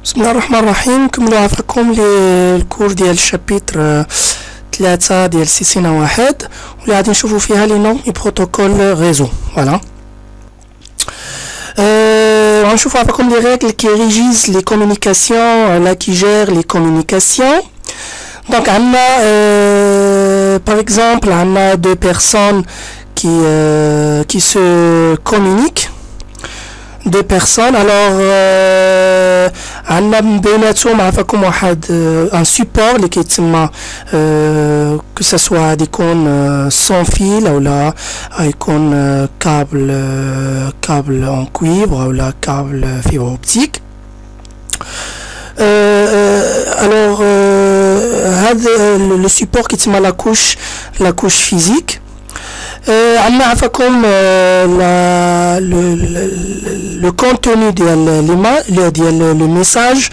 بسم الله الرحمن الرحيم. نكملو عفاكم الكور ديال الشابيتر 3 ديال سيسينا واحد واللي غادي نشوفو فيها لي نورم اي بروتوكول ريزو. فوالا غنشوفو عفاكم لي ريغل كي ريجيز لي كومونيكاسيون لا كي جير لي كومونيكاسيون. دونك عندنا par exemple عندنا deux personnes qui se communiquent, deux personnes. Alors عندنا بيناتهم عفاكم واحد ان سوبور اللي كيتسمى que ça soit غادي يكون sans fil اولا يكون كابل en cuivre اولا كابل fibre optique. Alors هذا le support كيتسمى la couche physique. عندنا عفاكم le contenu ديال le message.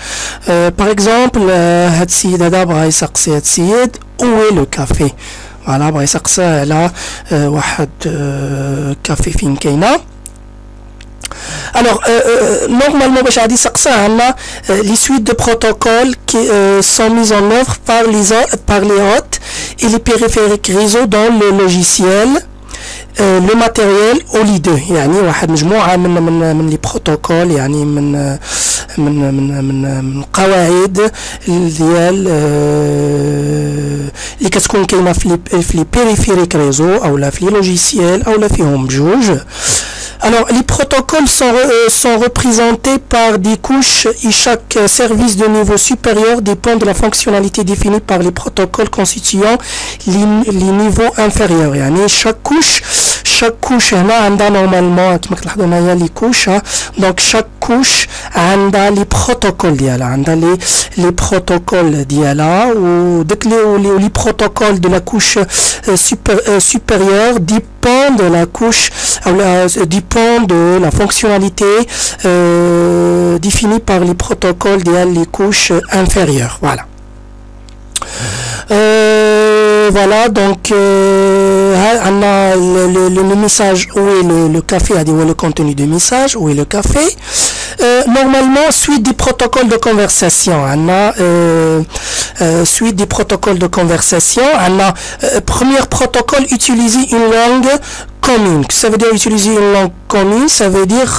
par exemple هاد السيد هذا بغا يسقسي هاد السيد où le café. فوالا بغا يسقسيه على واحد كافي فين كاينه. Alors, normalement, les suites de protocoles qui sont mises en œuvre par les hôtes et les périphériques réseau dans le logiciel, le matériel ou les deux. يعني واحد مجموعة من les protocoles يعني من قواعد ديال اللي كتكون كاينة في les périphériques réseau أو لا في les logiciels أو لا فيهم بجوج. Alors, les protocoles sont représentés par des couches et chaque service de niveau supérieur dépend de la fonctionnalité définie par les protocoles constituant les niveaux inférieurs. يعني chaque couche هنا عندها normalement كما كتلاحظوا هنايا les couches. Donc chaque couche عندها les protocoles ديالها, عندها les protocoles ديالها, وداك les protocoles de la couche supérieure dépendent de la couche dépend de la fonctionnalité définie par les protocoles des couches inférieures. Voilà. Voilà, donc on a le message où est le café, où est le contenu du message, où est le café. Normalement, suite des protocoles de conversation, on a suite des protocoles de conversation, on a premier protocole, utiliser une langue commune. Ça veut dire utiliser une langue commune, ça veut dire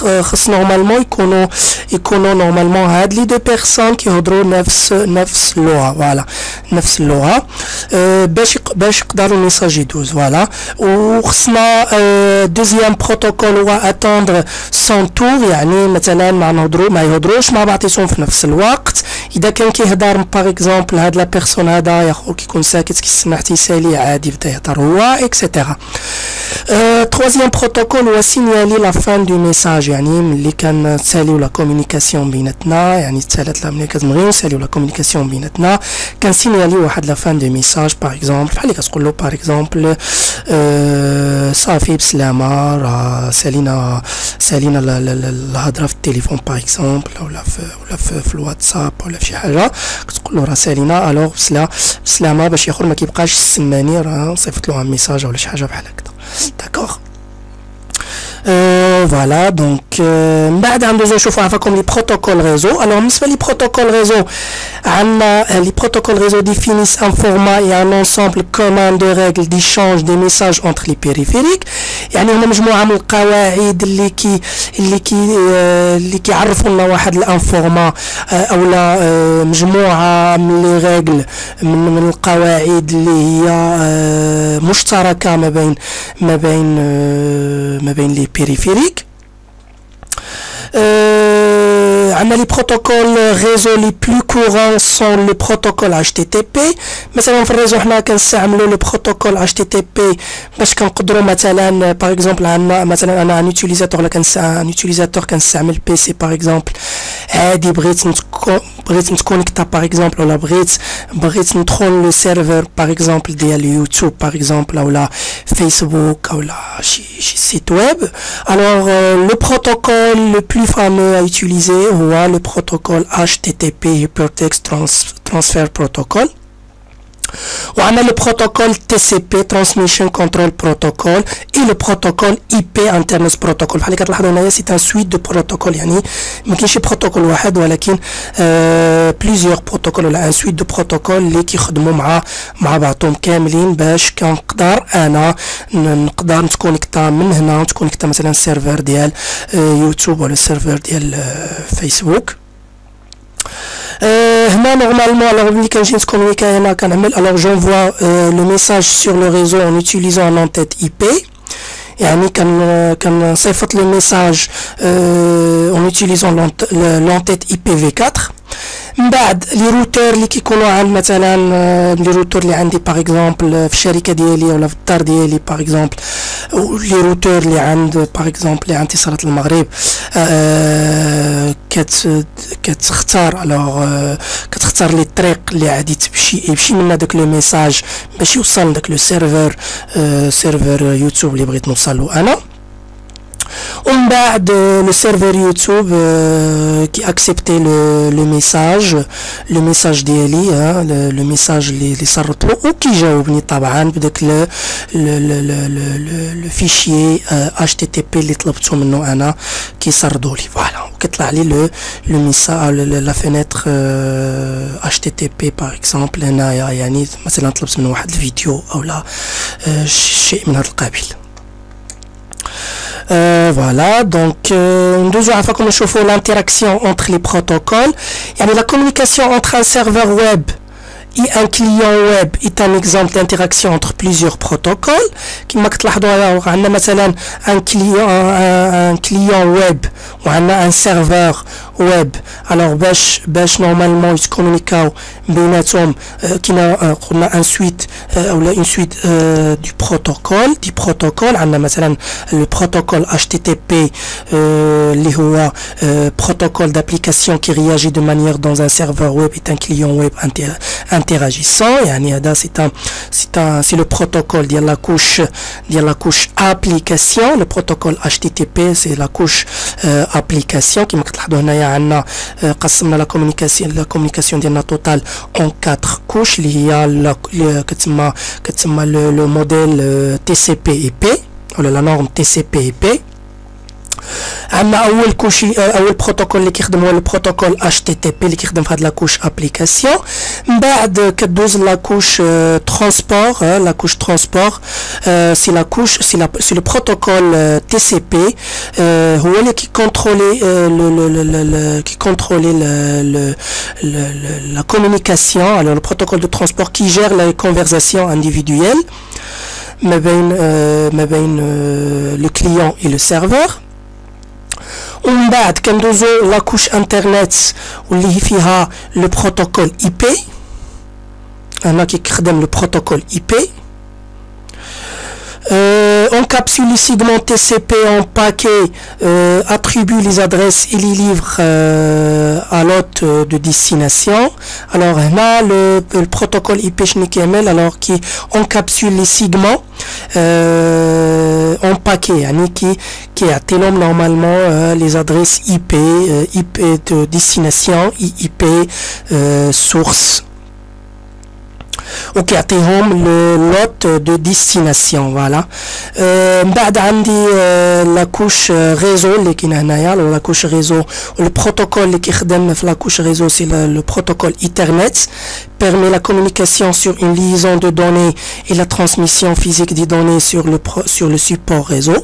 normalement يكونوا normalement هاد les deux personnes qui يهضروا نفس اللغة. voilà نفس اللغة باش يقدروا الميساج يدوز. voilà وخصنا deuxième protocole هو attendre son tour, يعني مثلا ما يهضروش مع بعضهم في نفس الوقت. اذا كان كيهضر par exemple هاد لا بيرسون هذا يا خو كيكون ساكت كيسمع تيسالي عادي بدا يهضر هو etc. troisième protocole هو signaler la fin du message, يعني ملي كنساليو لا كومونيكاسيون بيناتنا, يعني تسالات ملي كتبغيو نساليو لا كومونيكاسيون بيناتنا كنسينيالي واحد لا فان دو ميساج. باغ اكزومبل بحال اللي كتقول له باغ اكزومبل صافي بسلامه راه سالينا الهضره في التليفون باغ اكزومبل ولا في الواتساب ولا في شي حاجه كتقول له راه سالينا الوغ بسلامه باش ياخر ما كيبقاش يسماني راه نصيفط له ان ميساج ولا شي حاجه بحال هكذا. D'accord. Voilà, donc بعد عندنا نشوفوا عفاكم les protocoles réseau. Alors بالنسبة لي protocole réseau عندنا les protocoles réseau définissent un format et un ensemble commun de règles d'échange des messages entre les périphériques. يعني هما مجموعة من القواعد اللي كيعرفوا لنا واحد الانفورما اولا مجموعة من لي ريغل من القواعد اللي هي مشتركة ما بين لي périphériques. Les protocoles réseau les plus courants sont le protocole HTTP. مثلا في الريزو حنا كنستعملوا le protocole HTTP باش كنقدروا مثلا par exemple عندنا مثلا انا ان utilisateur ولا ان utilisateur كنستعمل بيسي par exemple عادي بغيت نتكونيكتا par exemple ولا بغيت ندخل لو سيرفر par exemple ديال يوتيوب par exemple ولا فيسبوك ولا شي سيت ويب. Alors le protocole le plus fameux à utiliser هو le protocole HTTP Hypertext Transfer Protocol. On a le protocole TCP, Transmission Control Protocol, et le protocole IP, Internet Protocol. C'est un suite de protocoles. يعني ما كاينش protocole واحد ولكن plusieurs protocoles ولا un suite de protocoles اللي كيخدموا مع بعضهم كاملين باش كنقدر انا نقدر نتكونيكتا من هنا، نتكونيكتا مثلا السيرفر ديال يوتيوب ولا السيرفر ديال فيسبوك. هنا نورمالمون alors ملي كنجي نتكونيكا هنا كنعمل alors j'envoie le message sur le réseau en utilisant l'entête IP. يعني كنصيفط le message en utilisant l'entête IPv4. من بعد لي روتور اللي كيكونوا عند مثلا لي روتور اللي عندي باغ اكزومبل في الشركه ديالي ولا في الدار ديالي باغ اكزومبل، لي روتور اللي عند باغ اكزومبل اللي عند اتصالات المغرب كتختار الوغ كتختار لي الطريق اللي غادي يمشي من داك لو ميساج باش يوصل لداك لو سيرفر يوتيوب اللي بغيت نوصل له انا. ومن بعد لو سيرفر يوتيوب كي اكسبتي لو ميساج ديالي لو ميساج اللي صرت له وكيجاوبني طبعا بداك لو فيشيي HTTP اللي طلبته منه انا كيسردوا لي فوالا، وكيطلع لي لو ميساج لا فينيتر HTTP باغ اكزومبل هنايا، يعني مثلا طلبت منه واحد الفيديو او لا شيء من هذا القبيل. Voilà, donc nous avons chauffé l'interaction entre les protocoles. La communication entre un serveur web et un client web est un exemple d'interaction entre plusieurs protocoles. Qui m'a un client web ou un serveur web. Alors باش normalement ils communiquent بيناتهم كنا قلنا un suite ou une suite du protocole. عندنا مثلا le protocole HTTP اللي هو protocole d'application qui réagit de manière dans un serveur web est un client web interagissant. يعني هذا c'est le protocole ديال la couche application. Le protocole HTTP c'est la couche application. كما كتلاحظوا هنايا عندنا قسمنا la communication ديالنا total en 4 couches اللي هي كتسمى le modèle TCP/IP ولا la norme TCP/IP. عندنا اول بروتوكول اللي كيخدم هو البروتوكول HTTP اللي كيخدم في هاد لا كوش ابليكاسيون. من بعد كدوز لا كوش ترونسبور. لا كوش ترونسبور سي لو بروتوكول TCP هو اللي كيكونترولي la communication. Alors le protocole de transport qui gère les conversations individuelles ما بين le client et le serveur. ومن بعد كندوزو لا كوش انترنت واللي فيها لو بروتوكول IP. هنا كيخدم لو بروتوكول IP. Encapsule les segments TCP en paquet, attribue les adresses et les livre à l'hôte de destination. Alors là, le protocole IP SNCML alors qui encapsule les segments en paquet, qui atténue normalement les adresses IP de destination et IP source. اوكي يعطيهم لوت دو ديستيناسيون فوالا. من بعد عندي لاكوش ريزو اللي كاين هنايا. لاكوش ريزو البروتوكول اللي كيخدم في لاكوش ريزو سي لو بروتوكول ايثرنت permet la communication sur une liaison de données et la transmission physique des données sur le support réseau.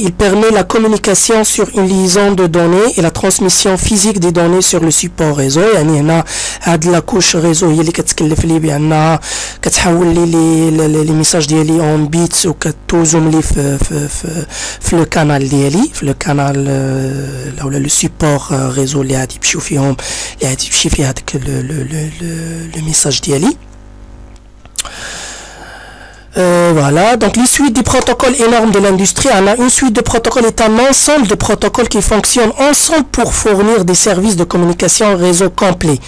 Il permet la communication sur une liaison de données et la transmission physique des données sur le support réseau. يعني هنا هاد لا كوش ريزو هي اللي كتكلف لي بانها كتحول لي ميساج ديالي اون بيتس وكتوزهم لي في لو كانال ديالي في لو كانال ولا لو سيبور ريزو اللي غادي يمشيو فيهم اللي غادي يمشي فيه هذاك لو ميساج ديالي. Voilà, donc les suites des protocoles énormes de l'industrie. Une suite de protocoles est un ensemble de protocoles qui fonctionnent ensemble pour fournir des services de communication réseau complet.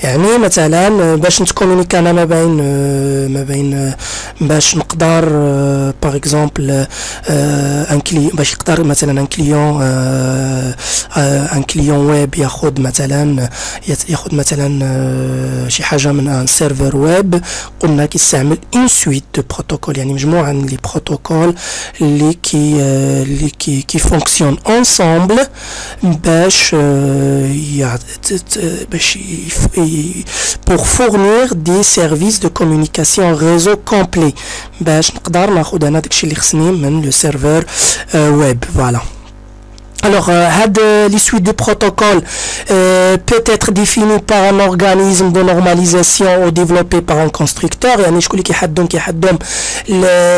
يعني مثلا باش نتكومونيكي انا ما بين باش نقدر باغ اكزومبل ان كلي باش يقدر مثلا ان كليون ويب ياخذ مثلا شي حاجه من ان سيرفر ويب قلنا كيستعمل اون سويت دو بروتوكول يعني مجموعه من لي بروتوكول اللي كي فونكسيون انصامبل باش pour fournir des services de communication réseau complet باش نقدر ناخذ انا داكشي اللي خصني من لو سيرفر ويب فوالا. Alors, les suites de protocoles peut être définies par un organisme de normalisation ou développé par un constructeur. يعني شكون اللي كيحدهم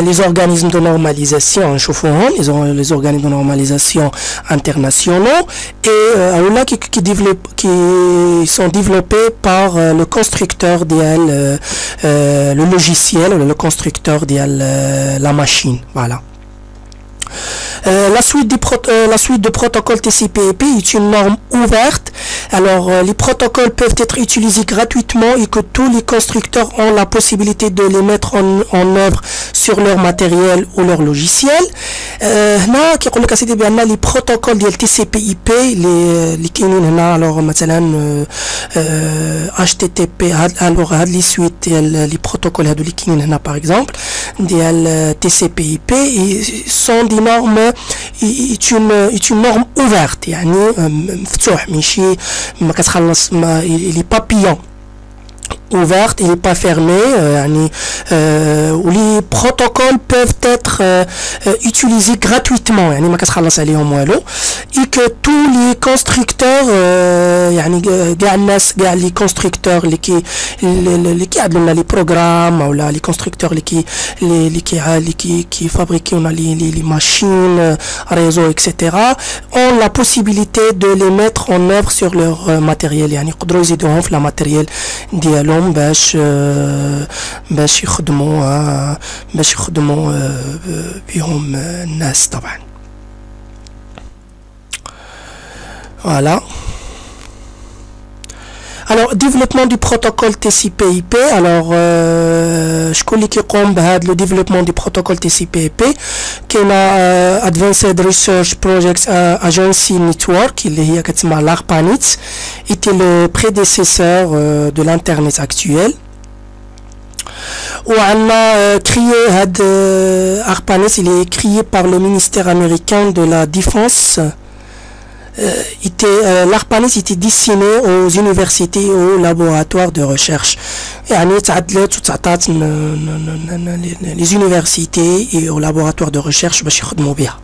les organismes de normalisation نشوفوهم les organismes de normalisation internationaux et qui sont développés par le constructeur ديال le logiciel ou le constructeur ديال la machine. Voilà. La suite de protocoles TCP/IP est une norme ouverte. Alors, les protocoles peuvent être utilisés gratuitement et que tous les constructeurs ont la possibilité de les mettre en œuvre sur leur matériel ou leur logiciel. هنا كيقول لك اسيدي بان لي بروتوكول ديال TCP/IP اللي كاينين هنا alors مثلا HTTP هاد لي سويت ديال لي بروتوكول هادو اللي كاينين هنا باغ اكزومبل ديال TCP/IP sont des normes est une norme ouverte يعني مفتوح ماشي ما كتخلص لي بابيون ouverte, il n'est pas fermé, où les protocoles peuvent être utilisés gratuitement, et que tous les constructeurs, les constructeurs qui ont les programmes, ou les constructeurs qui fabriquent les machines, réseaux, etc., ont la possibilité de les mettre en œuvre sur leur matériel, la matériel ديالهم باش يخدموا بهم الناس طبعا. Voilà. Alors, développement du protocole TCP/IP. Alors, شكون اللي كيقوم بهذا le développement du protocole TCP/IP كاين Advanced Research Projects Agency Network اللي هي كتسمى l'ARPANET était le prédécesseur de l'internet actuel. وعندنا créé هاد ARPANET il est créé par le ministère américain de la Défense. l'ARPANET était destiné aux universités et aux laboratoires de recherche. يعني تعدلت وتعطات les universités et aux laboratoires de recherche باش يخدموا بها.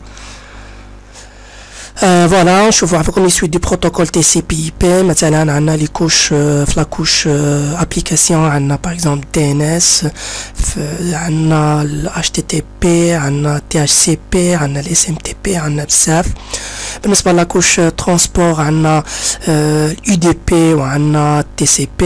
فوالا نشوفوا عفاكم لي سويت دي بروتوكول TCP/IP مثلا عندنا لي كوش في لا كوش ابليكاسيون عندنا باغ اكزومبل DNS عندنا HTTP عندنا THCP عندنا SMTP عندنا بزاف. بالنسبه لا كوش ترانسبور عندنا UDP وعندنا TCP.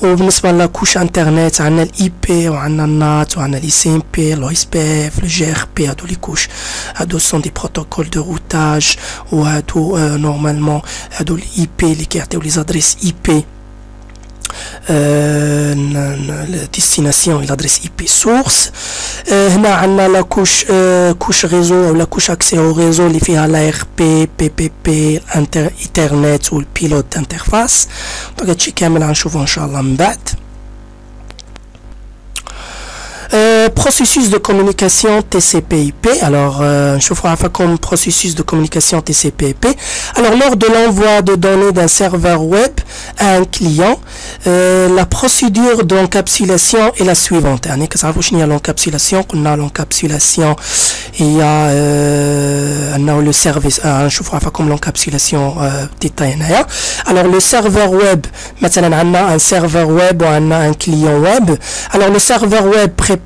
وبالنسبه لا كوش انترنت عندنا IP وعندنا النات وعندنا لي CMP لو SPF لو GRP هادو لي كوش هادو سون دي بروتوكول دو روتاج وهادو نورمالمون هادو IP اللي كيعطيو لي زادريس IP destination et l'adresse IP source. هنا عندنا لا كوش ريزو او لا كوش اكسي او ريزو اللي فيها لا RP PPP انترنت والبيلوت انترفاس. دونك هادشي كامل غنشوفو ان شاء الله من بعد. Processus de communication TCP/IP. Alors, je vous rappelle comme processus de communication TCP/IP. Alors, lors de l'envoi de données d'un serveur web à un client, la procédure d'encapsulation est la suivante. Il y a l'encapsulation, il y a le service. Je vous rappelle comme l'encapsulation détaillée. Alors, le serveur web, maintenant, on a un serveur web ou on a un client web. Alors, le serveur web prépare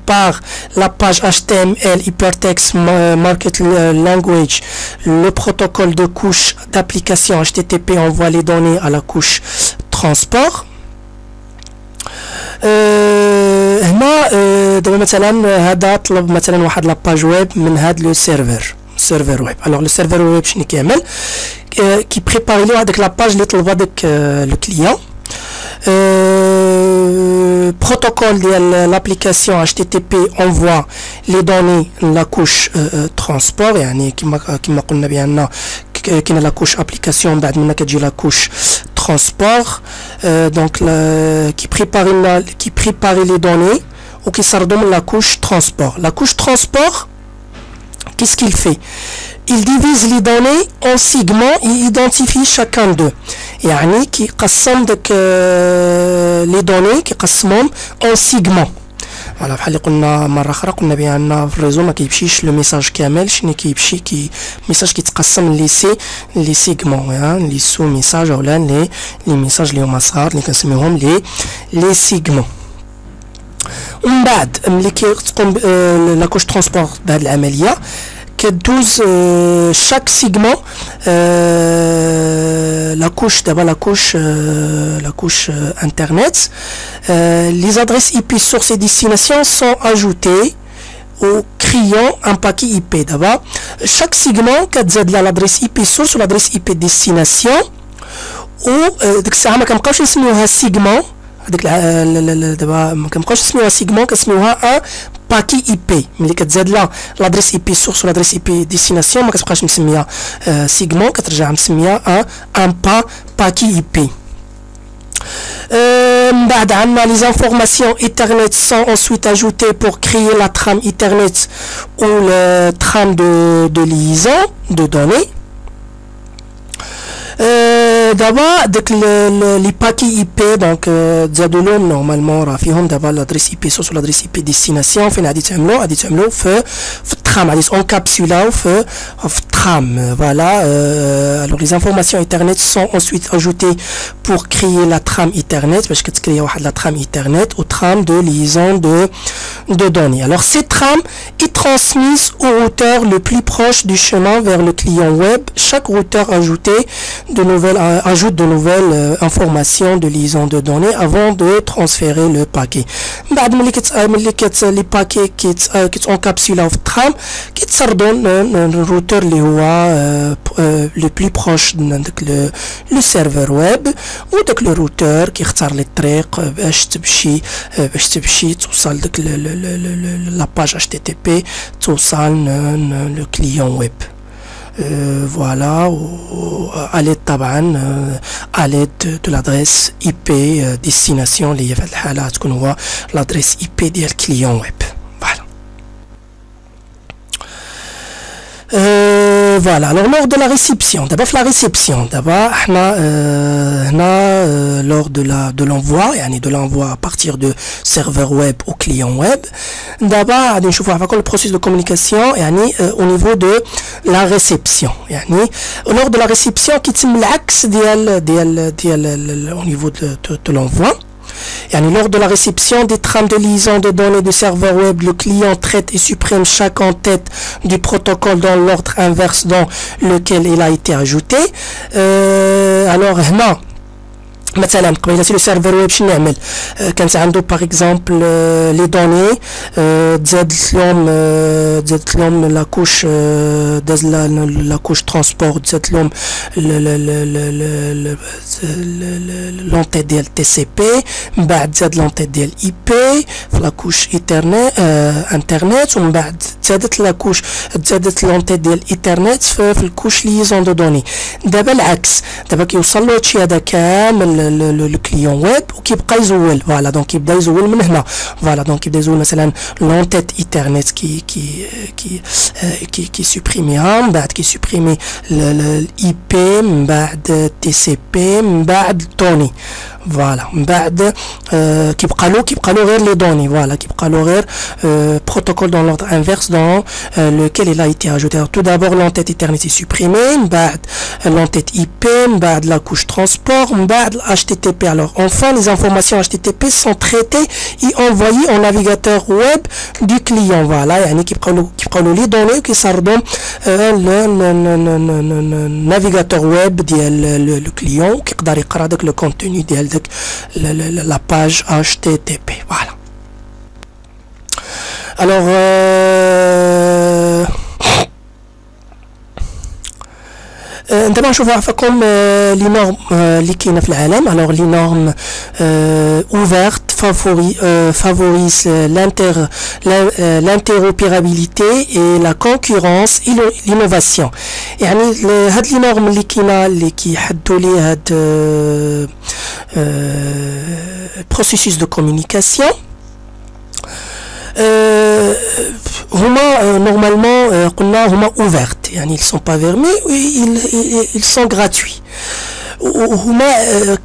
la page HTML Hypertext Market Language, le protocole de couche d'application HTTP envoie les données à la couche transport. هنا دابا مثلا هذا طلب مثلا واحد لاباج ويب من هذا لو سيرفر ويب. الوغ لو سيرفر ويب شنو كيعمل كي بريباري له هذيك لاباج اللي طلبها داك لو كليون. le protocole de l'application HTTP envoie les données la couche transport, يعني كما قلنا بأن كاين la couche application بعد منها كتجي la couche transport donc qui prépare les données ou qui s'ordonne la couche transport. La couche transport, qu'est-ce qu'il fait? Il divise les données en segments et identifie chacun d'eux. يعني كيقسم داك les données كيقسمهم en segments. فوالا بحال اللي قلنا مره اخرى قلنا بان في الريزو ما كيمشيش لو ميساج كامل شنو كيمشي ميساج كيتقسم لي سيغمون لي سو ميساج اولا لي ميساج اللي هما صغار اللي كنسميوهم لي سيغمون. ومن بعد ملي كتقوم لا كوش ترونسبور بهاد العمليه كدوز chaque segment la couche d'abord la couche internet les adresses IP source et destination sont ajoutées au client un paquet IP d'abord chaque segment كتزاد l'adresse IP source ou l'adresse IP destination و ديك الساعه ما كنبقاوش نسميوها segment هذيك دابا ما كنبقاوش نسميوها segment كنسميوها ان باكي اي بي. ملي كتزاد لا لادريس اي بي سورس ولادريس اي بي ديستيناسيون ما كتبقاش مسميها سيغمون كترجع مسميها ان باكي اي بي. من بعد عندنا les informations Ethernet sont ensuite ajoutées pour créer la trame Ethernet ou le trame de liaison de données. دابا داك لي باكي اي بي دونك تزادوا لهم نورمالمون راه فيهم دابا لادريس اي بي سورس لادريس اي بي ديستيناسيون فين غادي تعملوا في الترام غادي اونكابسولاو في الترام فوالا. alors les informations Ethernet sont ensuite ajoutées pour créer la trame Ethernet باش كتكريا واحد لا trame Ethernet ou trame de liaison de données. Alors cette trame est transmise au routeur le plus proche du chemin vers le client web. Chaque routeur ajoute de nouvelles informations de liaison de données avant de transférer le paquet. بعد ملي لي باكي كيتونكابسولاو في الترام كيتصردون الروتور اللي هو لو بلي بروش من داك لو سيرفر ويب وداك لو روتور كيختار لي الطريق باش تمشي توصل داك لاباج HTTP توصل لو كليون ويب. Voilà, à l'aide à l'aide de l'adresse IP destination اللي هي في هذه الحالة تكون هو l'adresse IP ديال الكليون ويب. Voilà, alors lors de la réception, d'abord la réception, d'abord lors de l'envoi, de l'envoi à partir de serveur web au client web, d'abord on va le processus de communication au niveau de la réception. Lors de la réception, qui est l'axe au niveau de l'envoi. Lors de la réception des trames de liaison de données de serveur web, le client traite et supprime chaque en-tête du protocole dans l'ordre inverse dans lequel il a été ajouté. Alors, مثلا قبيله سي لو سيرفر ويب شنو نعمل كانت عنده باغ اكزومبل لي دوني تزادت لهم لا كوش داز لا كوش ترونسبور تزادت لهم لونتيت ديال تي سي بي من بعد زاد لونتيت ديال اي بي في لا كوش انترنت ومن بعد تزادت لونتيت ديال ايثرنت في الكوش ليزون دو دوني. دابا العكس دابا كيوصل له هادشي هذا كامل le client web وكيبقى يزول فوالا دونك كيبدا يزول من هنا فوالا دونك كيبدا يزول مثلا لونتيت ايثرنت كي سوبريميها من بعد كيسوبريمي الاي بي من بعد تي سي بي من بعد الدوني فوالا من بعد كيبقى له غير لي دوني فوالا كيبقى له غير protocole dans l'ordre inverse dans lequel il a été ajouté. Alors, tout d'abord l'entête Ethernet est supprimée, من بعد l'entête IP, من بعد la couche transport, من بعد HTTP. Alors enfin les informations HTTP sont traitées et envoyées au navigateur web du client. Voilà يعني كيبقاو له لي دوني وكيصردوا navigateur web ديال le client كيقدر يقرا داك le contenu ديال داك la page HTTP. Voilà. Alors دابا نشوفوا عفاكم لي نورم اللي كاينه في العالم. alors les normes ouvertes favorisent l'interopérabilité et la concurrence et l'innovation. يعني هاد لي نورم اللي كاينه اللي كيحدوا لي هاد processus de communication هما normalement قلنا هما ouvertes يعني ils sont pas fermés, ils sont gratuits. هما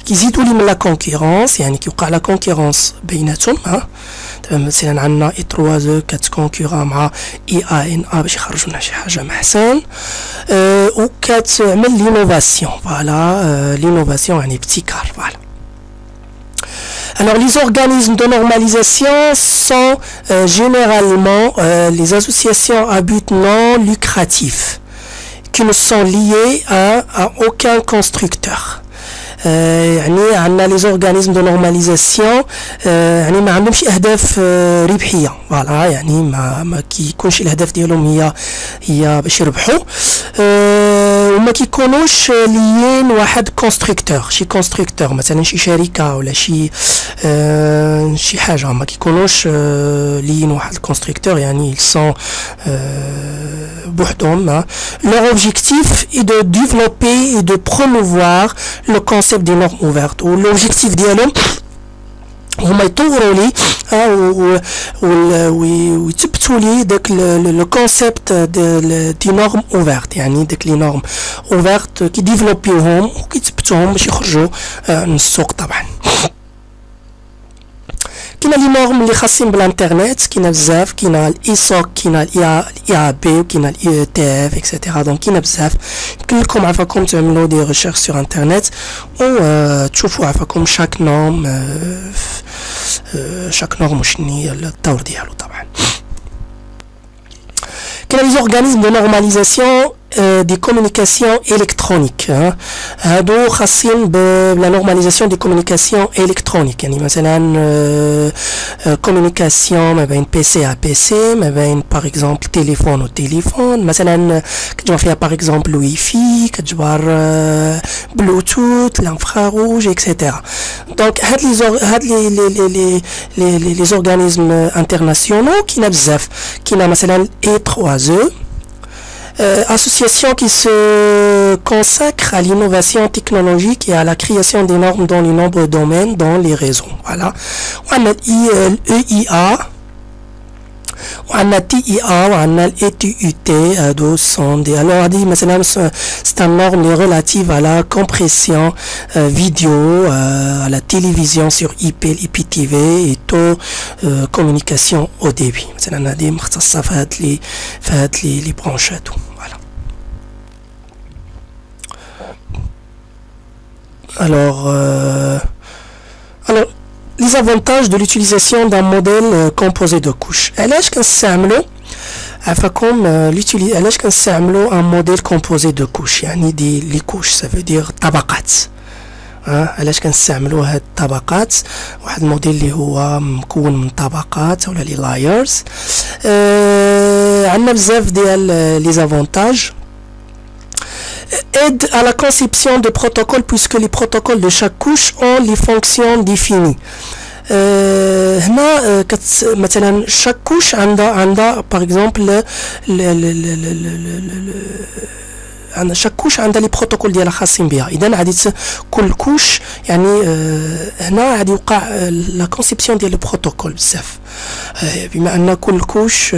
كيزيدوا لي من لا كونكورونس يعني كيوقع لا كونكورونس بيناتهم. مثلا عندنا اي 3 كتكونكورا مع اي ان ا باش يخرجوا لنا شي حاجه محسن وكتعمل لينوفاسيون. فوالا لينوفاسيون يعني ابتكار. فوالا. Alors les organismes de normalisation sont généralement les associations à but non lucratif qui ne sont liées à aucun constructeur. يعني عندنا لي زورغانيزم دو نورماليزاسيون يعني ما عندهمش اهداف ربحيه. فوالا يعني ما كيكونش الهدف ديالهم هي باش يربحوا وما كيكونوش ليين واحد كونستركتور شي كونستركتور مثلا شي شركه ولا شي حاجه ما كيكونوش ليين واحد الكونستركتور يعني ils sont بوحدهم. leur objectif est de développer et de promouvoir le concept des normes ouvertes ou l'objectif ديالهم هما يطوروا لي ويثبتوا لي داك لو كونسيبت دي نورم اوفرت يعني داك لي نورم اوفرت كيديفلوبيوهم وكيثبتوهم باش يخرجوا من السوق. طبعا كاين لي نورم اللي خاصين بالانترنت كاين بزاف كاين الايسوك كاين الاي ا بي وكاين الاي تي اف اكسيتيرا. دونك كاين بزاف يمكن لكم عفاكم تعملوا دي ريشيرش سور انترنت وتشوفوا عفاكم شاك نورم وشنو هي الدور ديالو. طبعا كاين لي زورغانيزم دو نورماليزاسيون دي كومونيكاسيون الكترونيك. هادو خاصين بلا نورماليزاسيون دي كومونيكاسيون الكترونيك يعني مثلا كومونيكاسيون ما بين بي سي ا بي سي ما بين باغ اكزومبل تليفون وتليفون مثلا كتجبر فيها باغ اكزومبل واي في كتجبر بلوتوث لانفراروج اكسيتيرا. دونك هاد لي زورغانيزم انترناسيونال كاينه بزاف. كاينه مثلا اي 3 association qui se consacre à l'innovation technologique et à la création des normes dans les nombreux domaines dans les réseaux. Voilà. On a l'EIA, on a TIA, on a l'ETUT, alors c'est une norme relative à la compression vidéo, à la télévision sur IP, IPTV et tout communication au débit. مثلا هذه مختصة في هاد لي برانشات. Voilà. Alors les avantages de l'utilisation d'un modèle composé de couches. علاش كنستعملوا عفاكم علاش كنستعملوا un modèle composé de couches يعني لي couches ça veut dire طبقات. علاش كنستعملوا هاد الطبقات واحد الموديل اللي هو مكون من طبقات ولا لي لايرز. عندنا بزاف ديال لي زافونتاج. aide à la conception de protocoles puisque les protocoles de chaque couche ont les fonctions définies. هنا مثلا chaque couche عندها par exemple عندنا chaque couche عندها لي بروتوكول ديالها خاصين بها. اذا غادي كل كوش يعني هنا غادي يوقع لا كونسيبسيون ديال البروتوكول بزاف بما ان كل كوش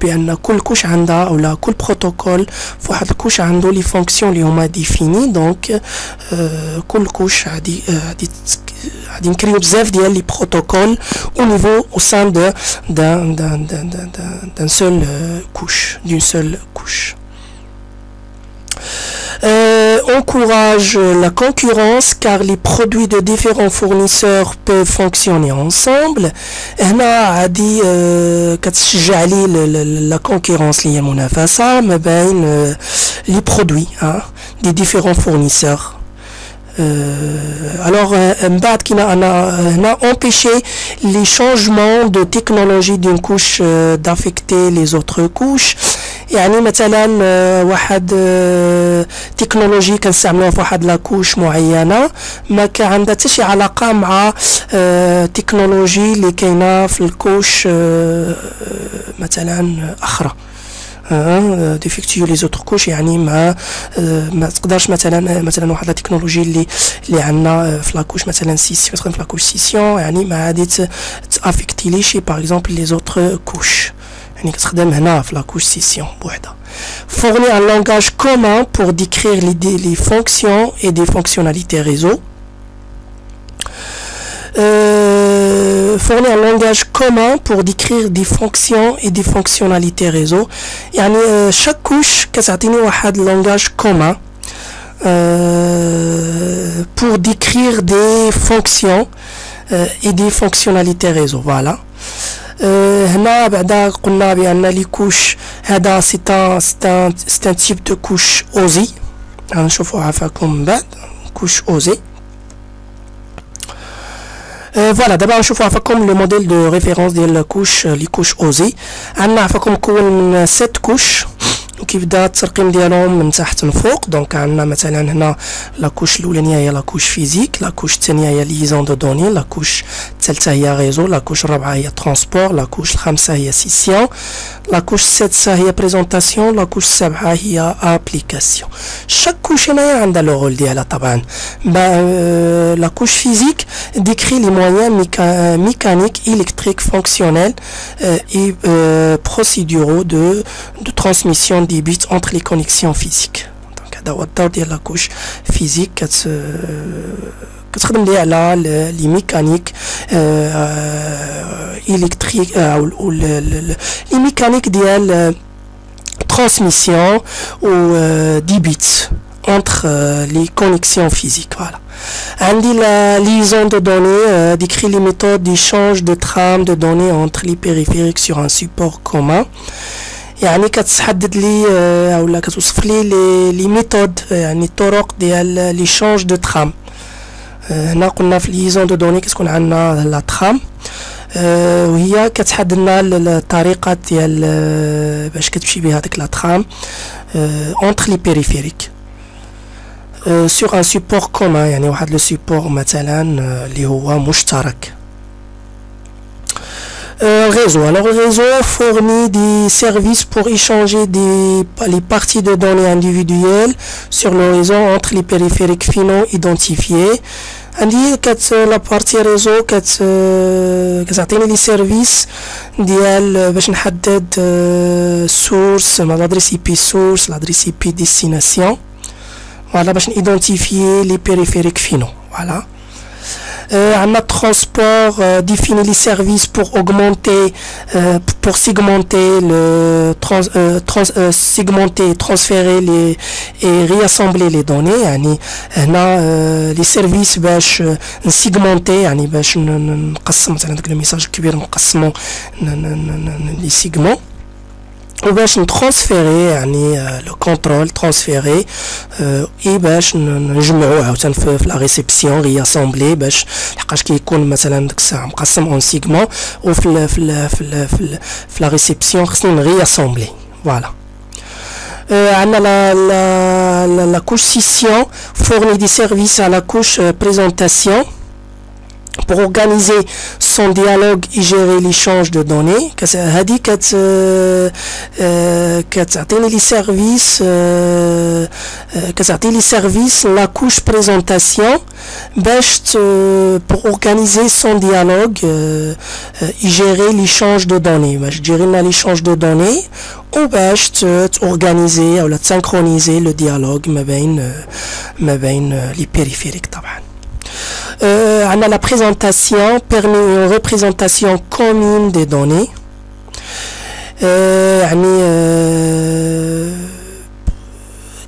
بان كل كوش عندها ولا كل بروتوكول فواحد الكوش عنده لي فونكسيون اللي هما ديفيني. دونك كل كوش غادي نكريو بزاف ديال لي بروتوكول au niveau au sein d'un seul couche d'une seule couche. Encourage la concurrence car les produits de différents fournisseurs peuvent fonctionner ensemble. هنا غادي كتشجع لي la concurrence اللي هي المنافسة ما بين les produits des différents fournisseurs. alors on a empêché les changements de technologie d'une couche d'affecter les autres couches. يعني مثلا واحد تكنولوجي كنستعملوها في واحد لاكوش معينه ما كان عندها حتى شي علاقه مع تكنولوجي اللي كاينه في الكوش مثلا اخرى ديفيكتيو لي زوتر كوش يعني ما تقدرش مثلا واحد لا تكنولوجي اللي عندنا في لاكوش مثلا سيسيون في لاكوش سيسيون يعني ما غادي تافيكتي لي شي باغ اكزومبل لي زوتر كوش يعني كتخدم هنا في لاكوش سيسيون بوحدها. Fournir un langage commun pour décrire les fonctions et des fonctionnalités réseau. Fournir un langage commun pour décrire des fonctions et des fonctionnalités réseau. يعني chaque couche كتعطيني واحد langage commun pour décrire des fonctions et des fonctionnalités réseau. Voilà. هنا بعدا قلنا بأن لي كوش هذا سي ان تيب دو كوش اوزي غنشوفو عافاكم من بعد كوش اوزي. فوالا دابا غنشوفو عافاكم لو موديل دو ريفيرونس ديال الكوش لي كوش اوزي. عندنا عافاكم مكون من 7 كوش وكيبدا الترقيم ديالهم من تحت لفوق. دونك عندنا مثلا هنا لاكوش الاولانيه هي لاكوش فيزيك، لاكوش الثانيه هي ليزون دو دوني، لاكوش الثالثه هي ريزو، لاكوش الرابعه هي ترونسبور، لاكوش الخامسه هي سيسيون، لاكوش السادسه هي بريزونطاسيون، لاكوش السابعه هي ابليكاسيون. شاك كوش هنايا عندها لو رول ديالها طبعا. لاكوش فيزيك décrit les moyens mécaniques, électriques, fonctionnels et procéduraux de transmission des bits entre les connexions physiques. Donc, هذا هو الدور ديال لا كوش فيزيك كتخدم لي على لي ميكانيك الكتريك او لي ميكانيك ديال transmission ou des bits entre les connexions physiques. Voilà. عندي la liaison de données décrit les méthodes d'échange de trames de données entre les périphériques sur un support commun. يعني كتحدد لي اولا كتوصف لي لي ميثود يعني الطرق ديال ليشانج دو ترام. هنا قلنا في ليزون دو دوني كتكون عندنا لا ترام وهي كتحدد لنا الطريقه ديال باش كتمشي بها ديك لا ترام اونتر لي بيريفيريك sur un support commun يعني واحد لو سيبور مثلا اللي هو مشترك. Réseau. Alors le réseau fournit des services pour échanger les parties de données individuelles sur le réseau entre les périphériques finaux identifiés. عندي la partie réseau كتعطيني لي سيرفيس ديال باش نحدد source l'adresse IP source l'adresse IP destination. Voilà باش identifier les périphériques finaux. Voilà. Un transport définit les services pour augmenter, pour segmenter segmenter, transférer et réassembler les données. يعني هنا les services باش نسيغمونتي يعني باش نقسم مثلا داك الميساج الكبير نقسمو لي سيغمون وباش نترانسفيري يعني لو كونترول ترانسفيري اي باش نجمعوه عاوتاني في لا ريسبسيون رياسامبلي باش لحقاش كيكون مثلا ديك الساعه مقسم اون سيغمون في لا ريسبسيون خصني نرياسامبلي. فوالا. عندنا la couche scission fournit des services à la couche présentation pour organiser son dialogue et gérer l'échange de données. هذه كتعطيني لي سيرفيس كتعطي لي سيرفيس la couche présentation باش pour organiser son dialogue et gérer l'échange de données باش تجيري لنا l'échange de données وباش تorganiser ولا تسynchronيزي لو ديالوج ما بين لي بيريفيريك طبعا. La présentation permet une représentation commune des données.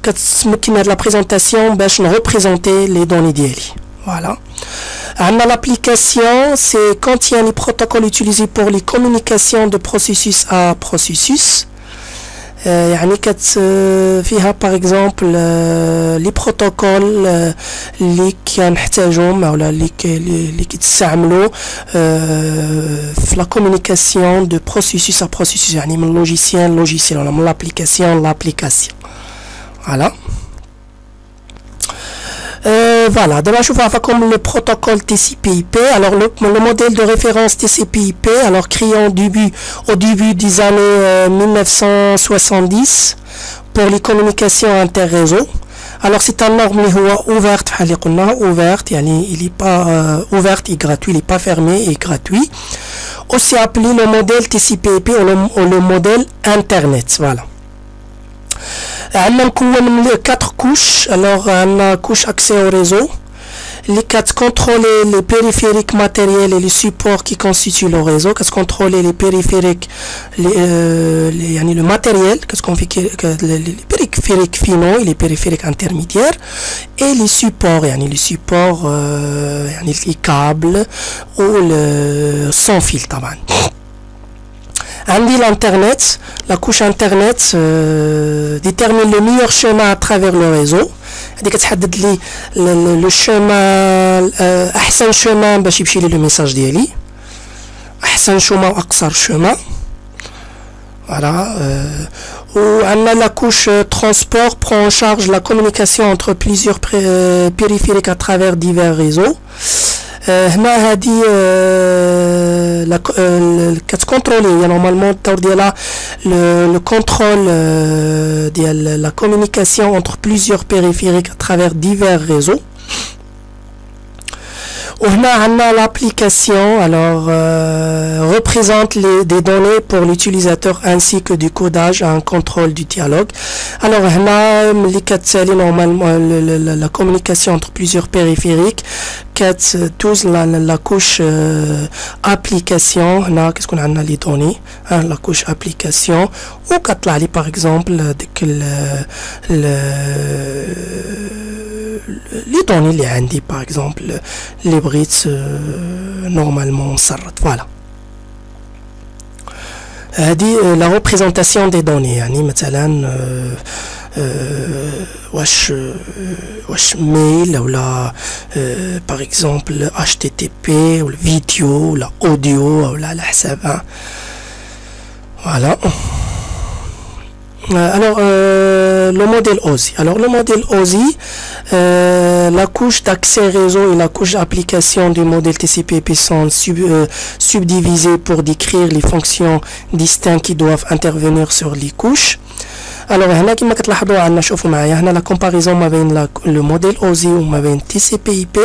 كتمكن هاد la présentation باش نريبريزونتي les données ديالي. Voilà. L'application, c'est contient les protocoles utilisés pour les communications de processus à processus. يعني فيها باغ اكزومبل لي بروتوكول اللي كنحتاجهم ولا اللي كيتستعملوا في لا كومونيكاسيون دو بروسيسوس ا بروسيسوس يعني من لوجيسيان لوجيسيال ولا من لابليكاسيون لابليكاسيون فوالا. Voilà, d'abord je vais comme le protocole TCP/IP. Alors le modèle de référence TCP/IP, alors créé au début des années 1970 pour les communications interréseaux. Alors c'est un norme qui est ouverte, ouverte, il n'est pas ouverte et gratuit, il n'est pas fermé et gratuit. Aussi appelé le modèle TCP/IP ou le modèle Internet, voilà. On a 4 couches. Alors on a couche accès au réseau, les 4 contrôler les périphériques matériels et les supports qui constituent le réseau, qu'est-ce contrôler les périphériques, le matériel, qu'est-ce qu'on fait les périphériques finaux et les périphériques intermédiaires et les supports, les supports, les câbles ou le sans fil طبعا. L'internet, la couche internet détermine le meilleur chemin à travers le réseau. Le chemin احسن chemin باش يمشي لي le message ديالي احسن chemin واقصر chemin. Voilà. La couche transport prend en charge la communication entre plusieurs périphériques à travers divers réseaux. هنا هذه كتكونترولي normalement الدور ديالها le contrôle ديال la communication entre plusieurs périphériques à travers divers réseaux. L'application représente des données pour l'utilisateur ainsi que du codage et un contrôle du dialogue. Alors normalement la communication entre plusieurs périphériques, la couche application, qu'est-ce qu'on a les données, la couche application, ou par exemple les données les عندي par exemple les brits normalement صرت voilà. هذه la représentation des données يعني مثلا واش ميل ولا par exemple HTTP ولا فيديو ولا اوديو ولا على حساب voilà. Alors le modèle OSI. Alors le modèle OSI, la couche d'accès réseau et la couche d'application du modèle TCP/IP sont subdivisées pour décrire les fonctions distinctes qui doivent intervenir sur les couches. Alors هنا كما كتلاحظوا عندنا شوفوا معايا هنا la comparaison ما بين le modèle OSI وما بين TCP/IP.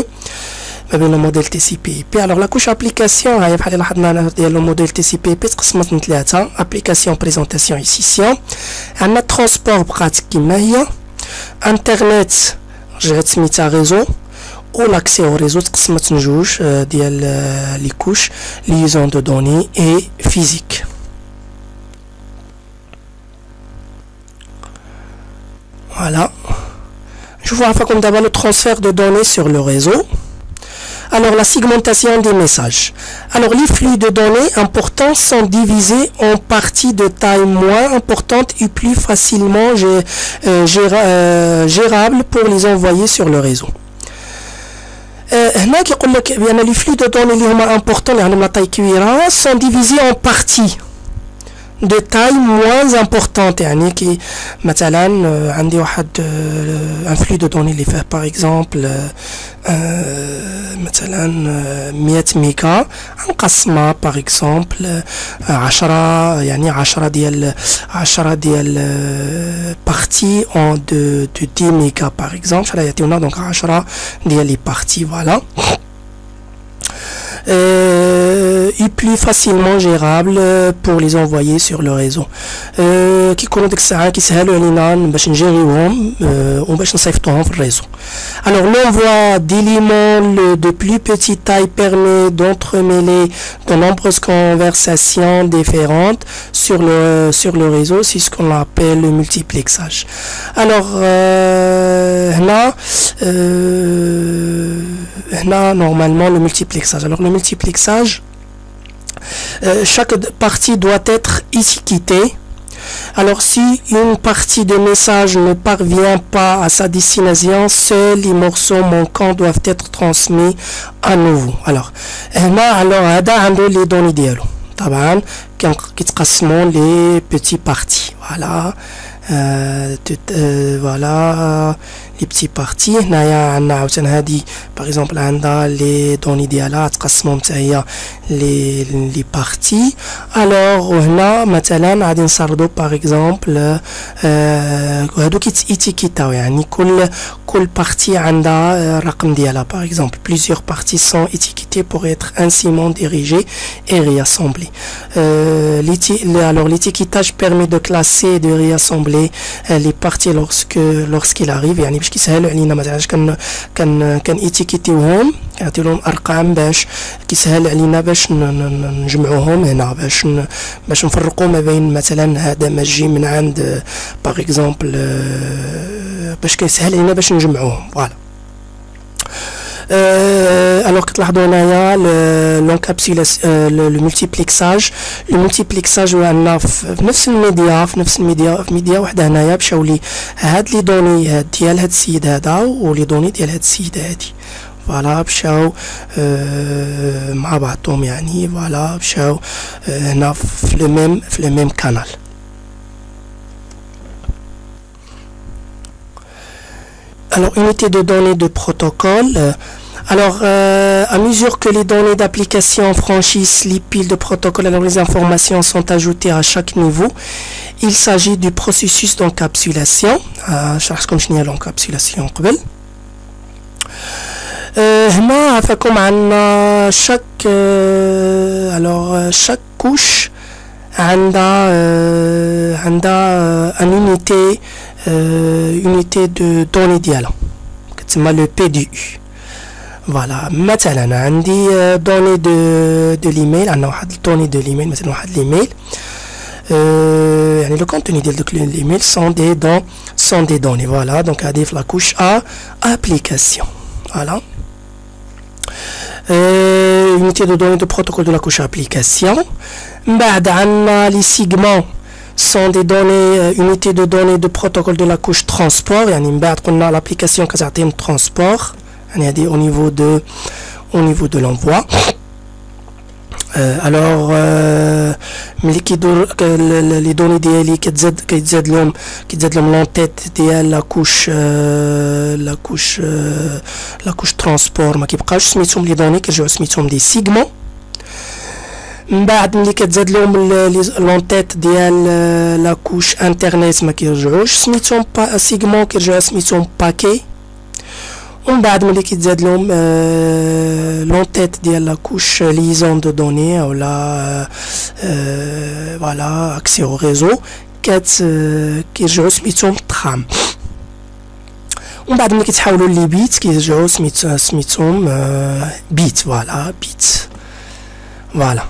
Le modèle TCP/IP. Alors la couche application هي بحال لاحظنا ديال le modèle TCP/IP تقسمت من 3 application présentation et session. عندنا transport pratique كما هي internet جات سميتها réseau و l'accès au réseau تقسمت من جوج ديال les couches liaison de données et physique. Voilà. Je vous rappelle comme d'abord le transfert de données sur le réseau. Alors la segmentation des messages. Alors les flux de données importants sont divisés en parties de taille moins importante et plus facilement gérables pour les envoyer sur le réseau. هنا كيقول لك بان les flux de données اللي هما importants اللي عندهم لا taille كبيرة sont divisés en parties de taille moins importante يعني كي مثلا عندي واحد un flux de données اللي فيه par exemple مثلا 100 ميجا نقسمها par exemple 10 يعني 10 ديال parties en de 10 ميجا par exemple شحال يعطيونا دونك 10 ديال لي parties voilà. Et plus facilement gérable pour les envoyer sur le réseau. كيكونوا ديك الساعه كيسهلوا علينا باش نجيريوهم وباش نصيفطوهم في الريزو. Alors l'envoi d'éléments de plus petite taille permet d'entremêler de nombreuses conversations différentes sur le réseau, c'est ce qu'on appelle le multiplexage. Alors هنا normalement le multiplexage. Alors le multiplexage, chaque partie doit être étiquetée Alors si une partie de message ne parvient pas à sa destination, seuls les morceaux manquants doivent être transmis à nouveau. Alors هذا عنده les données ديالو طبعا كيتقسموا les petits parties. Voilà. Voilà les petits parties. هنايا عندنا عاوتاني هادي par exemple عندها les données ديالها تقسموا حتى هي les parties. alors هنا مثلا غادي نسردو par exemple هادو كيتيكيتاو يعني كل partie عندها الرقم ديالها. par exemple plusieurs parties sont étiquetées pour être ainsi dirigées et réassemblées. Alors l'étiquetage permet de classer et de réassembler les parties lorsqu'il arrive. يعني باش كيسهل علينا مثلا كان ايتيكيتيوهم كنعطيو لهم ارقام باش كيسهل علينا باش نجمعوهم هنا باش نفرقوا ما بين مثلا هذا ما جي من عند باغ اكزومبل باش كيسهل علينا باش نجمعوهم. فوالا. alors كتلاحظوا هنايا لو ملتيبليكساج عندنا في نفس الميديا وحده هنايا مشاو لي هاد لي دوني هاد ديال هاد السيد هذا ولي دوني ديال هاد السيده هادي. فوالا مشاو مع بعضهم يعني. فوالا مشاو هنا في لو ميم كانال. alors unité de données de protocole. Alors, à mesure que les données d'application franchissent les piles de protocole, alors les informations sont ajoutées à chaque niveau. Il s'agit du processus d'encapsulation. Je vais vous montrer l'encapsulation. هنا عفاكم عندنا chaque couche عندها une unité de données ديالها كتسمى le PDU. فوالا مثلا عندي دوني دو ليميل. عندنا واحد الدوني دو ليميل مثلا واحد ليميل يعني لو كونتوني ديال دوك ليميل سون دي دوني. فوالا دونك هادي في لاكوش ابليكاسيون. فوالا unité de données de protocole de la couche application. من بعد عندنا لي سيغمون sont des données unités de données de protocole de la couche transport. يعني من بعد قلنا l'application كتعطينا transport يعني هذه au niveau de l'envoi. alors ملي كيدور لي دوني ديالي كيتزاد لهم لونتيت ديال لاكوش ترانسبور ما كيبقاوش سميتهم لي دوني كيرجعوا سميتهم دي سيغمون. من بعد ملي كتزاد لهم لونتيت ديال لاكوش انترنيت ما كيرجعوش سميتهم سيغمون كيرجعوا سميتهم باكي. ومن بعد ملي كيتزاد لهم لونتيت ديال لاكوش ليزون دو دوني اولا فوالا اكسي او ريزو كيرجعوا سميتهم ترام. ومن بعد ملي كيتحولوا لي بيت كيرجعوا سميتهم بيت. فوالا بيت. فوالا.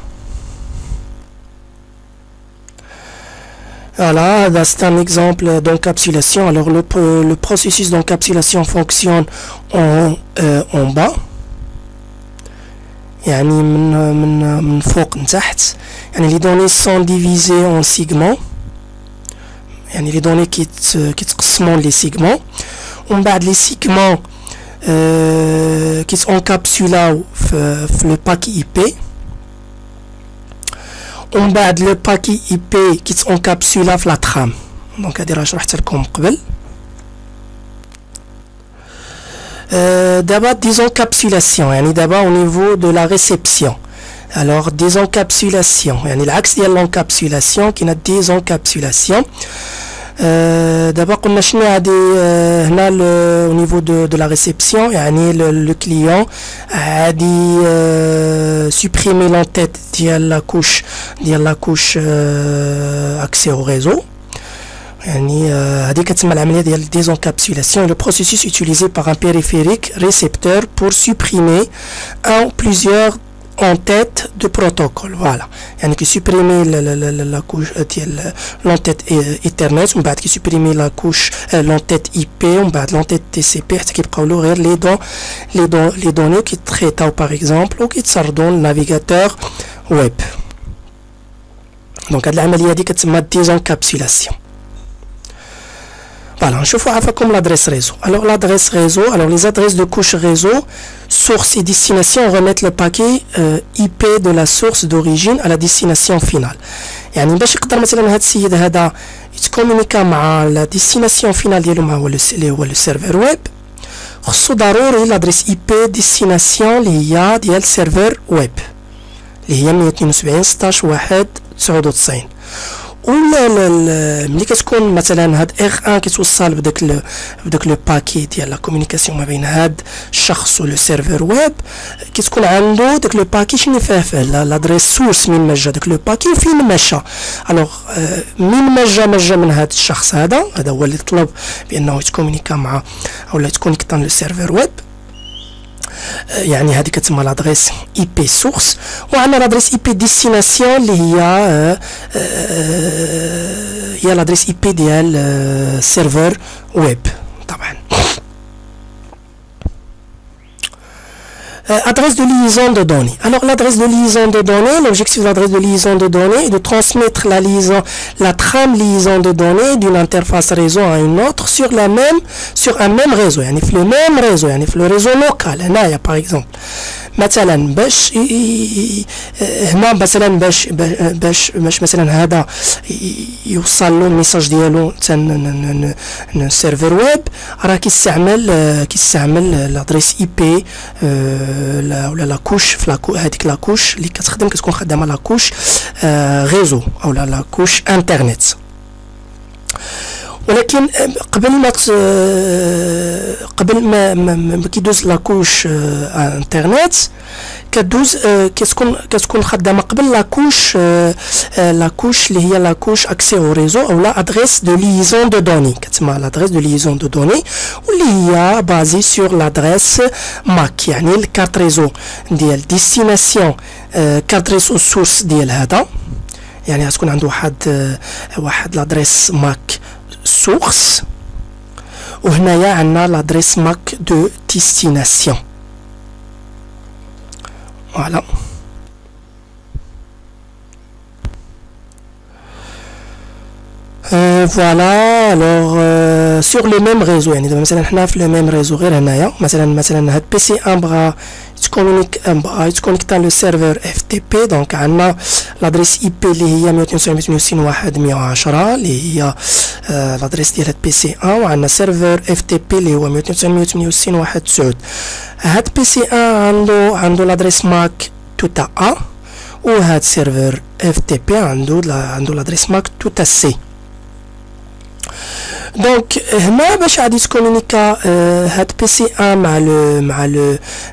Voilà, c'est un exemple d'encapsulation. Alors le processus d'encapsulation fonctionne en bas. يعني من فوق لتحت. يعني les données sont divisées en segments. يعني les données كيتقسموا لي segments. ومن بعد les segments كيتانكابسولاو في le paquet IP. ومن بعد لو باكي اي بي كيتانكابسولا في لا ترام. دونك هادي راه شرحت لكم قبل. دابا ديزونكابسولاسيون يعني دابا au niveau de la réception. alors désencapsulation يعني العكس ديال l'encapsulation كاينه désencapsulation. دابا قلنا شنو هادي هنا au niveau de la réception يعني le client غادي supprimer l'entête ديال la couche accès au réseau. يعني هذه كتسمى العمليه ديال désencapsulation. le processus utilisé par un périphérique récepteur pour supprimer un ou plusieurs en tête de protocole. voilà يعني كيسوبريمي la couche ديال l'entête Ethernet ومن بعد كيسوبريمي la couche l'entête IP ومن بعد l'entête TCP حتى كيبقاو له غير les données كيتريطاو par exemple وكيتسردوا للنافيغاتور ويب. دونك هاد العمليه هادي كتسمى ديزونكابسولاسيون. Voilà, نشوفوا عفاكم l'adresse réseau. Alors l'adresse réseau, alors les adresses de couche réseau, source et destination remettent le paquet IP de la source d'origine à la destination finale. يعني باش يقدر مثلا هذا السيد هذا يتكومونيكا مع لا ديستيناسيون فينال ديالو ما هو اللي هو السيرفر ويب، خصو ضروري لادريس اي بي ديستيناسيون اللي هي ديال السيرفر ويب اللي هي 172 16 1 99. ولا ملي كتكون مثلا هاد اغ ان كيتوصل بداك لو باكي ديال لا كومونيكاسيون ما بين هاد الشخص و لو سيرفر ويب، كتكون عنده داك لو باكي شنو فيه لادريس سورس من ما جا داك لو باكي وفين مشى. الوغ من ما جا من هاد الشخص هذا هو اللي طلب بانه يتكومونيكا مع اولا يتكونيكتا لو سيرفر ويب، يعني هذه كتسمى لادريس اي بي سورس. وعندنا لادريس اي بي ديستيناسيون اللي هي لادريس اي بي ديال سيرفر ويب طبعا. Adresse de liaison de données. Alors l'adresse de liaison de données, l'objectif de l'adresse de liaison de données est de transmettre la trame liaison de données d'une interface réseau à une autre sur un même réseau. يعني في le même réseau، يعني في le réseau local. هنايا par exemple مثلا باش هنا مثلا باش مثلا هذا يوصل له الميساج ديالو حتى سيرفر ويب، راه كيستعمل لادريس اي بي ولا لا كوش في هذيك لا كوش اللي كتكون خدامه لا كوش ريزو او لا كوش انترنت. ولكن قبل ما كيدوز لاكوش انترنت كدوز كتكون خدامه قبل لاكوش اللي هي لاكوش اكسي او ريزو او لا ادريس دو ليزون دو دوني، كتسمى لادريس دو ليزون دو دوني واللي هي بازي سور لادريس ماك، يعني الكارت ريزو ديال ديستيناسيون كارت ريزو سورس ديال هذا، يعني غتكون عنده واحد لادريس ماك source وهنايا عندنا l'adresse MAC de destination. Voilà. Voilà, alors sur le même réseau يعني دابا مثلا حنا في le même réseau غير هنايا مثلا هاد بي سي ان بغا يتكونيكتا لو سيرفر اف تي بي، دونك عندنا لادريس اي بي اللي هي 192.168.110 اللي هي لادريس ديال هاد بي سي ان، وعندنا سيرفر اف تي بي اللي هو 192.168.1.9. هاد بي سي ان عنده لادريس ماك توتا ا، وهاد سيرفر اف تي بي عنده لادريس ماك توتا سي. دونك هنا باش غادي تكومونيكا هاد بي سي ان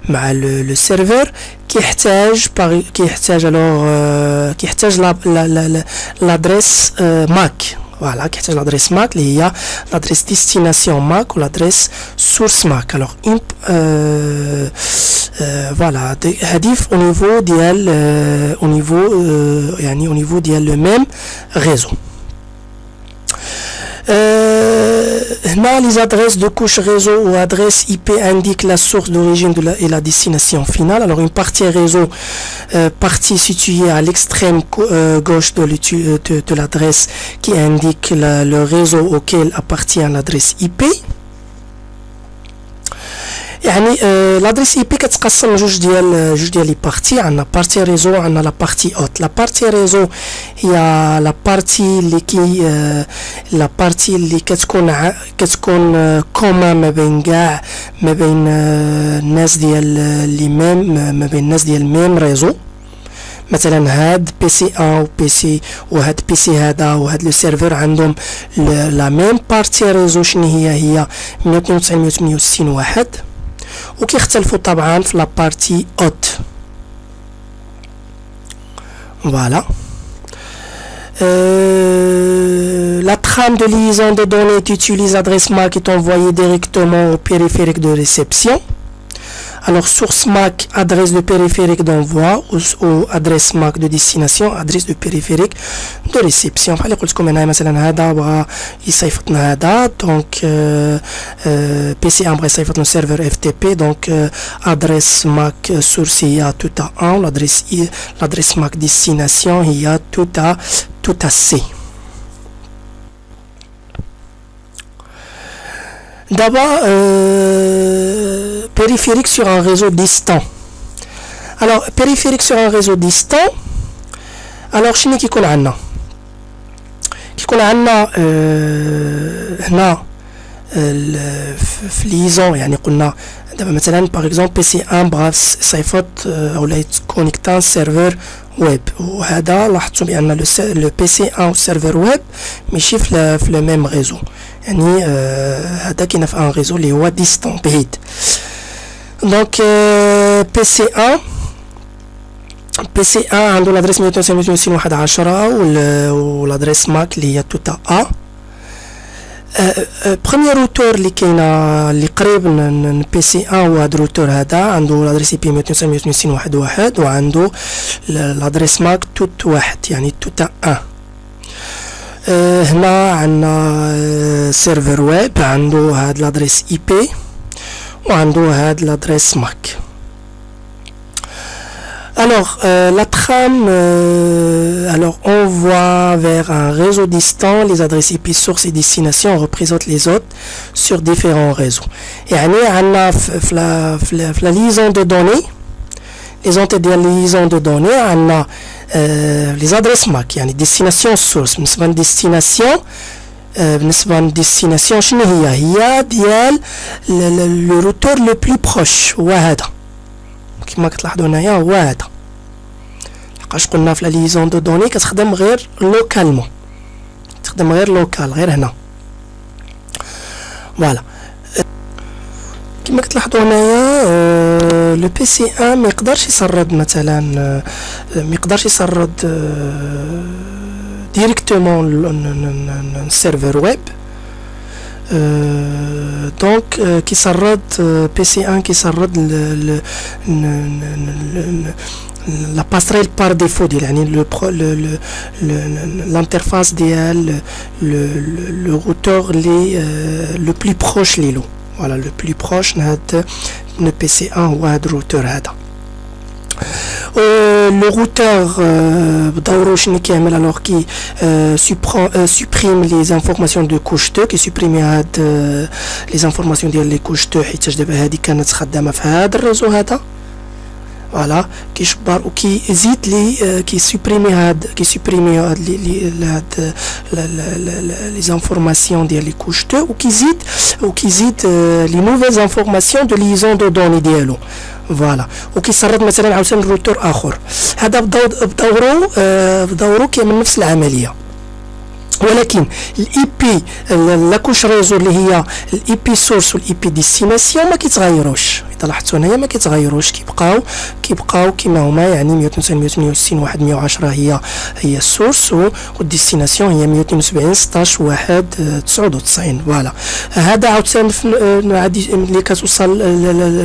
مع لو سيرفر كيحتاج لادريس ماك. فوالا كيحتاج لادريس ماك اللي هي لادريس ديستيناسيون ماك و لادريس سورس ماك. الوغ فوالا هادي او نيفو ديال يعني او نيفو ديال لو ميم ريزو. هنا les adresses de couche réseau ou adresse IP indiquent la source d'origine et la destination finale. Alors une partie réseau, partie située à l'extrême gauche de l'adresse qui indique le réseau auquel appartient l'adresse IP. يعني لادريس اي بي كتقسم جوج ديال لي بارتي، عندنا بارتي ريزو وعندنا لا بارتي اوت. لا بارتي ريزو هي لا بارتي اللي كتكون كوما ما بين الناس ديال لي ميم ما بين الناس ديال ميم ريزو. مثلا هاد بي سي ان و بي سي وهاد بي سي هذا وهاد لو سيرفر عندهم لا ميم بارتي ريزو شنو هي 192.168.1، وكيختلفوا طبعا في لا بارتي اوت. فوالا la trame de liaison de données utilise l'adresse MAC est envoyée directement au périphérique de réception. Alors source MAC, adresse de périphérique d'envoi ou adresse MAC de destination, adresse de périphérique de réception. بحال اللي قلت لكم هنايا مثلا هذا بغى يصيفط لنا هذا دونك PC 1 بغى يصيفط لنا سيرفر FTP دونك adresse MAC source هي tout à 1 l'adresse MAC destination هي tout à C. D'abord, périphérique sur un réseau distant. Alors, périphérique sur un réseau distant. Alors, شنو كيكون عندنا؟ كيكون عندنا هنا في ليزون يعني قلنا دابا مثلا باغ اكزومبل بي سي 1 بغا يصيفط ولا يتكونيكتا سيرفر ويب وهذا لاحظتوا بان لو بي سي 1 والسيرفر ويب ماشي في لو ميم ريزو يعني هذا كاين في ان ريزو اللي هو ديستون بعيد دونك بي سي 1 عنده لادريس 192.168.1.10 والادريس ماك اللي هي توتا ا بروميير روتور اللي كاينه اللي قريب من بي سي 1 هو هذا الروتور هذا عنده لادريس اي بي 192.168.1.1 وعنده لادريس ماك توت واحد يعني توتا 1 هنا عندنا سيرفر ويب عنده هاد لادريس اي بي وعنده هاد لادريس ماك. Alors, la trame envoie vers un réseau distant les adresses IP source et destination représentent les autres sur différents réseaux. يعني عندنا في la liaison de données les ondes de liaison de données عندنا les adresses MAC يعني destination source بالنسبة للديستيناسيون شنو هي ديال le routeur le plus proche هو هذا كما كتلاحظوا هنايا هو هذا لحقاش قلنا في لا ليزون دو دوني كتخدم غير لوكالمون غير هنا فوالا كما كتلاحظوا هنايا لو بي سي 1 ما يقدرش يسرد مثلا ما يقدرش يسرد ديريكتومون السيرفر ويب دونك كيسرد بي سي 1 كيسرد لا باسريل بار ديفو ديال يعني لانترفاس ديال لو روتور لي لو بلي بروش ليلو فوالا لو بلي بروش هاد بي سي 1 هو هاد الروتور هذا. Le routeur بدوره شنو كيعمل alors qui supprime les informations de couche 2 qui supprime هاد les informations ديال لي couche 2 حيت دابا هادي كانت خدامه في هذا الريزو هذا فوالا كيشبر وكيزيد لي كيسوبريمي هاد لي زانفورماسيون ديال لي كوش 2 وكيزيد لي نوفيل انفورماسيون دو ليزون دو دوني ديالو فوالا وكيسرد مثلا عاوتاني الروتور اخر هذا بدوره كيعمل نفس العمليه ولكن الاي بي لا كوش ريزو اللي هي الاي بي سورس والاي بي ديستيناسيون ما كيتغيروش اذا لاحظتوا هنايا ما كيتغيروش كيبقاو كما هما يعني 192.168.1.10 هي السورس والديستيناسيون هي 172 16 1 99 فوالا هذا عاوتاني ملي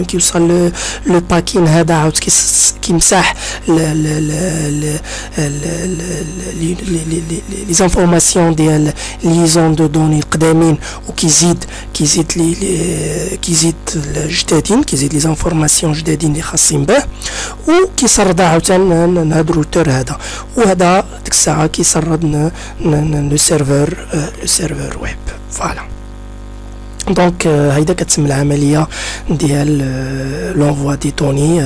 كيوصل لو باكين هذا عاود كيمسح لي زانفورماسيون ديال ليزون دو دوني القدامين وكيزيد الجدادين كيزيد لي زانفورماسيون جدادين اللي خاصين به وكيسردها عاوتاني هذا الروتور هذا وهذا ديك الساعه كيسرد لو سيرفر ويب فوالا دونك هيدا كتسمى العمليه ديال لونفوا دي دوني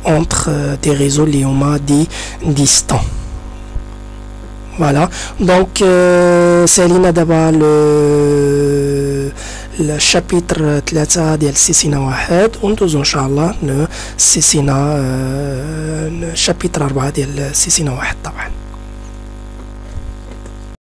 اونتر دي ريزو اللي هما ديستون فوالا دونك سالينا دابا الشابيتر 3 ديال السيسينا 1 وندوزو ان شاء الله للسيسينا شابيتر 4 ديال السيسينا 1 طبعا.